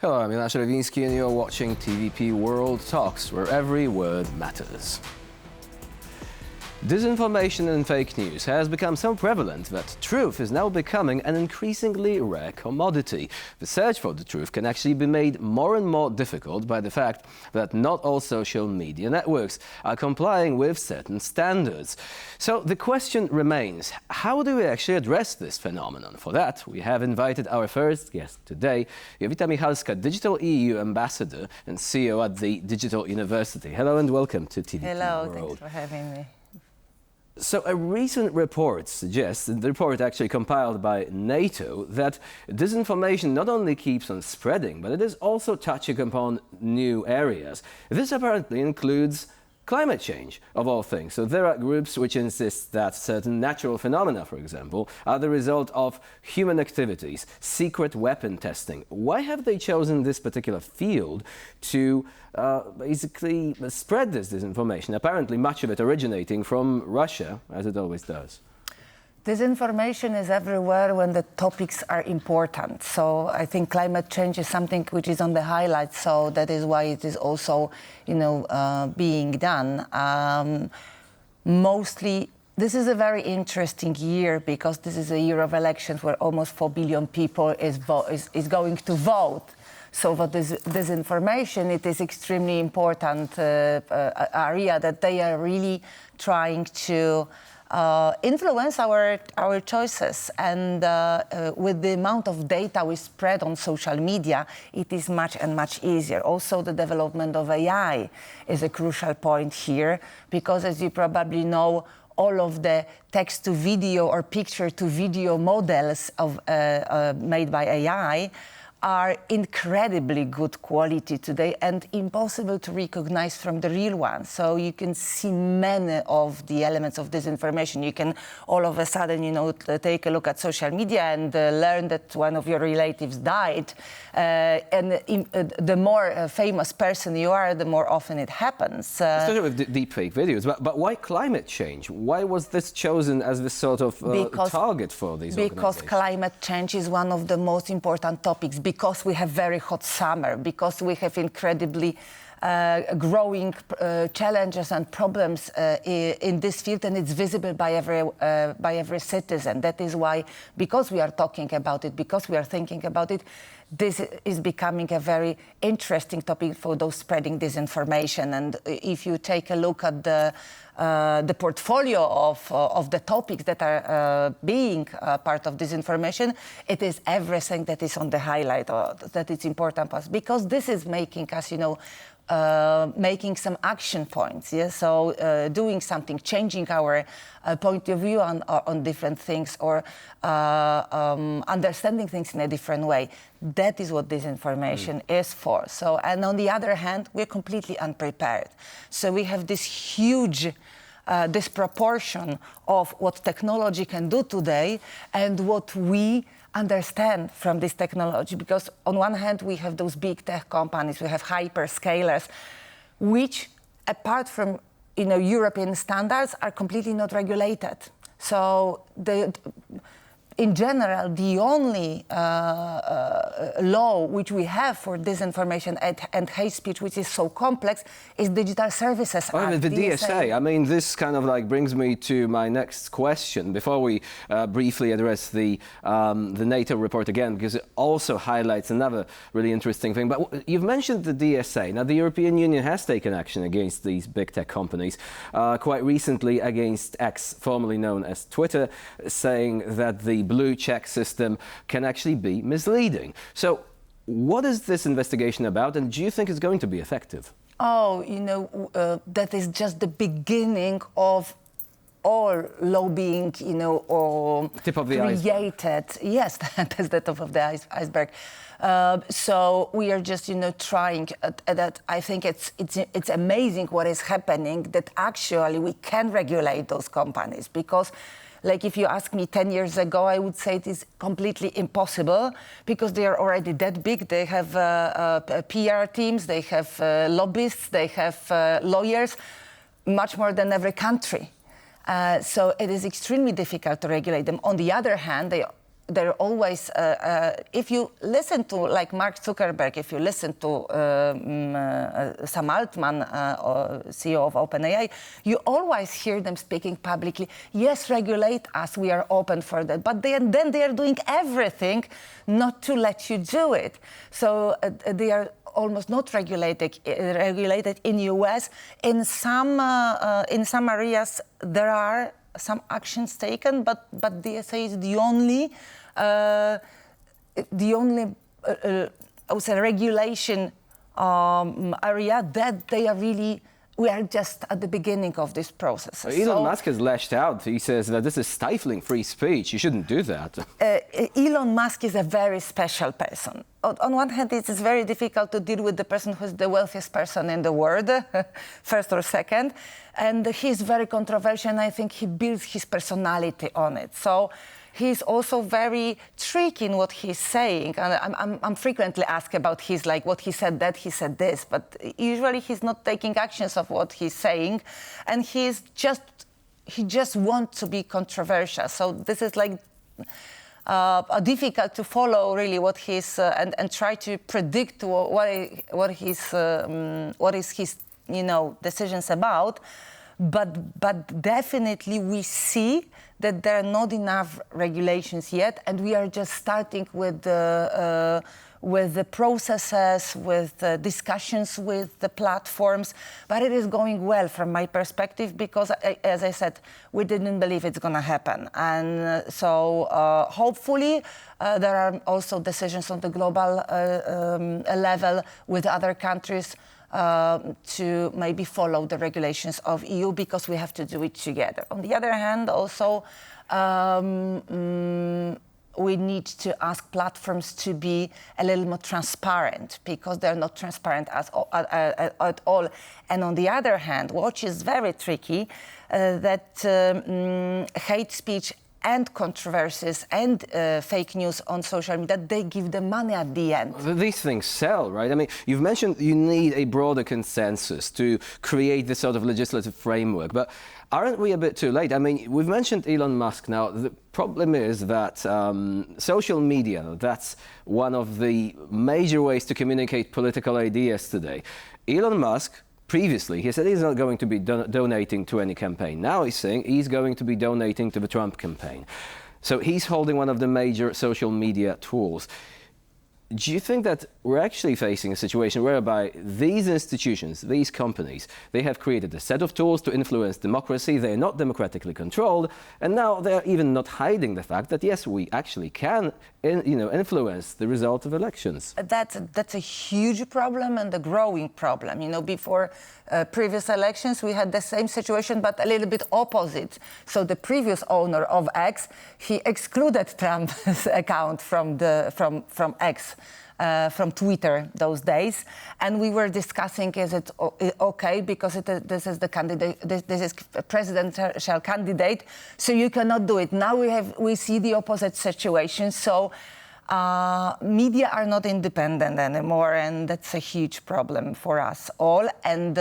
Hello, I'm Milan Szarawiński and you're watching TVP World Talks, where every word matters. Disinformation and fake news has become so prevalent that truth is now becoming an increasingly rare commodity. The search for the truth can actually be made more and more difficult by the fact that not all social media networks are complying with certain standards. So the question remains, how do we actually address this phenomenon? For that, we have invited our first guest today, Jowita Michalska, Digital EU Ambassador and CEO at the Digital University. Hello and welcome to TVP World. Hello, thanks for having me. So a recent report suggests, the report actually compiled by NATO, that disinformation not only keeps on spreading, but it is also touching upon new areas. This apparently includes climate change, of all things. So there are groups which insist that certain natural phenomena, for example, are the result of human activities, secret weapon testing. Why have they chosen this particular field to basically spread this disinformation? Apparently much of it originating from Russia, as it always does. Disinformation is everywhere when the topics are important. So I think climate change is something which is on the highlight. So that is why it is also, being done. Mostly, this is a very interesting year because this is a year of elections where almost 4 billion people is going to vote. So for this disinformation, it is extremely important area that they are really trying to influence our choices, and with the amount of data we spread on social media, it is much easier. Also, the development of AI is a crucial point here, because as you probably know, all of the text-to-video or picture-to-video models made by AI are incredibly good quality today and impossible to recognize from the real one. So you can see many of the elements of disinformation. You can all of a sudden, take a look at social media and learn that one of your relatives died. And the more famous person you are, the more often it happens. Especially with deepfake videos. But why climate change? Why was this chosen as this sort of target for these organizations? Because climate change is one of the most important topics. Because we have very hot summer, because we have incredibly growing challenges and problems in this field, and it's visible by every citizen. That is why, because we are talking about it, because we are thinking about it, this is becoming a very interesting topic for those spreading disinformation. And if you take a look at the portfolio of the topics that are being part of disinformation, it is everything that is on the highlight, or that is important for us, because this is making us, making some action points. Yeah? So doing something, changing our point of view on different things, or understanding things in a different way. That is what disinformation is for. So, and on the other hand, we're completely unprepared. So we have this huge disproportion of what technology can do today and what we understand from this technology. Because on one hand, we have those big tech companies, we have hyperscalers, which, apart from European standards, are completely not regulated. So in general, the only law which we have for disinformation and hate speech, which is so complex, is Digital Services Act. The DSA. I mean, this kind of brings me to my next question. Before we briefly address the NATO report again, because it also highlights another really interesting thing. But you've mentioned the DSA. Now, the European Union has taken action against these big tech companies, quite recently against X, formerly known as Twitter, saying that the blue check system can actually be misleading. So what is this investigation about, and do you think it's going to be effective? Oh, that is just the beginning of all lobbying, or tip of the created. Iceberg. Yes, that's the top of the iceberg. So we are just, trying. That I think it's amazing what is happening. That actually we can regulate those companies, because Like if you ask me 10 years ago, I would say it is completely impossible because they are already that big. They have PR teams, they have lobbyists, they have lawyers, much more than every country. So it is extremely difficult to regulate them. On the other hand, they're always, if you listen to like Mark Zuckerberg, if you listen to Sam Altman, CEO of OpenAI, you always hear them speaking publicly, yes, regulate us, we are open for that. But then they are doing everything not to let you do it. So they are almost not regulated in US. In some areas, there are some actions taken, but DSA is the only I would say regulation area that they are really. We are just at the beginning of this process. Elon Musk has lashed out. He says that this is stifling free speech. You shouldn't do that. Elon Musk is a very special person. On one hand, it is very difficult to deal with the person who is the wealthiest person in the world, first or second. And he's very controversial, and I think he builds his personality on it. So he's also very tricky in what he's saying. And I'm frequently asked about his, like, what he said that, he said this. But usually he's not taking actions of what he's saying. And he just wants to be controversial. So this is like difficult to follow really what he's and try to predict what is his decisions about. But definitely we see that there are not enough regulations yet, and we are just starting with the processes, with the discussions with the platforms. But it is going well from my perspective because, as I said, we didn't believe it's going to happen. And so hopefully there are also decisions on the global level with other countries to maybe follow the regulations of EU, because we have to do it together. On the other hand, also, we need to ask platforms to be a little more transparent, because they're not transparent at all. And on the other hand, which is very tricky, that hate speech and controversies and fake news on social media, they give them money at the end. These things sell, right? I mean, you've mentioned you need a broader consensus to create this sort of legislative framework, but aren't we a bit too late? I mean, we've mentioned Elon Musk now. The problem is that social media, that's one of the major ways to communicate political ideas today. Elon Musk, previously, he said he's not going to be donating to any campaign. Now he's saying he's going to be donating to the Trump campaign. So he's holding one of the major social media tools. Do you think that we're actually facing a situation whereby these institutions, these companies, they have created a set of tools to influence democracy, they're not democratically controlled, and now they're even not hiding the fact that, yes, we actually can influence the result of elections? That's a huge problem and a growing problem. Before previous elections, we had the same situation, but a little bit opposite. So the previous owner of X, he excluded Trump's account from X. From Twitter those days, and we were discussing, is it okay, because this is the candidate, this is a presidential candidate, so you cannot do it. Now we see the opposite situation. So media are not independent anymore, and that's a huge problem for us all. And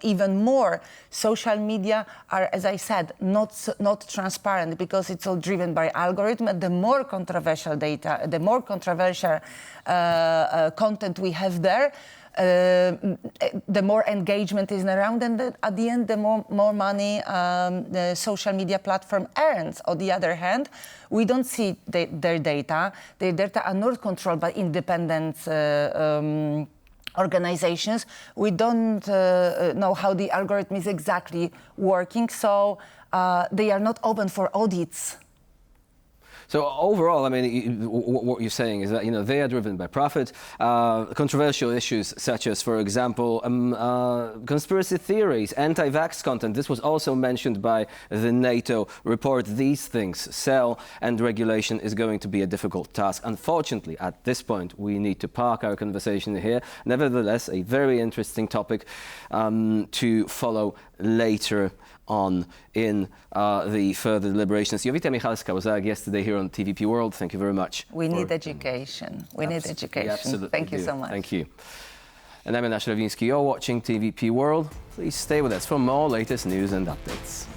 even more, social media are, as I said, not transparent, because it's all driven by algorithm. And the more controversial data, the more controversial content we have there, the more engagement is around, and at the end, the more money the social media platform earns. On the other hand, we don't see their data. Their data are not controlled by independent organizations. We don't know how the algorithm is exactly working, so they are not open for audits. So overall, I mean, what you're saying is that, they are driven by profit. Controversial issues such as, for example, conspiracy theories, anti-vax content. This was also mentioned by the NATO report. These things sell, and regulation is going to be a difficult task. Unfortunately, at this point, we need to park our conversation here. Nevertheless, a very interesting topic to follow later on in the further deliberations. Jowita Michalska was our guest today here on TVP World. Thank you very much. We need education. We need education. Absolutely. Thank you so much. Thank you. And I'm Anash Ravinsky. You're watching TVP World. Please stay with us for more latest news and updates.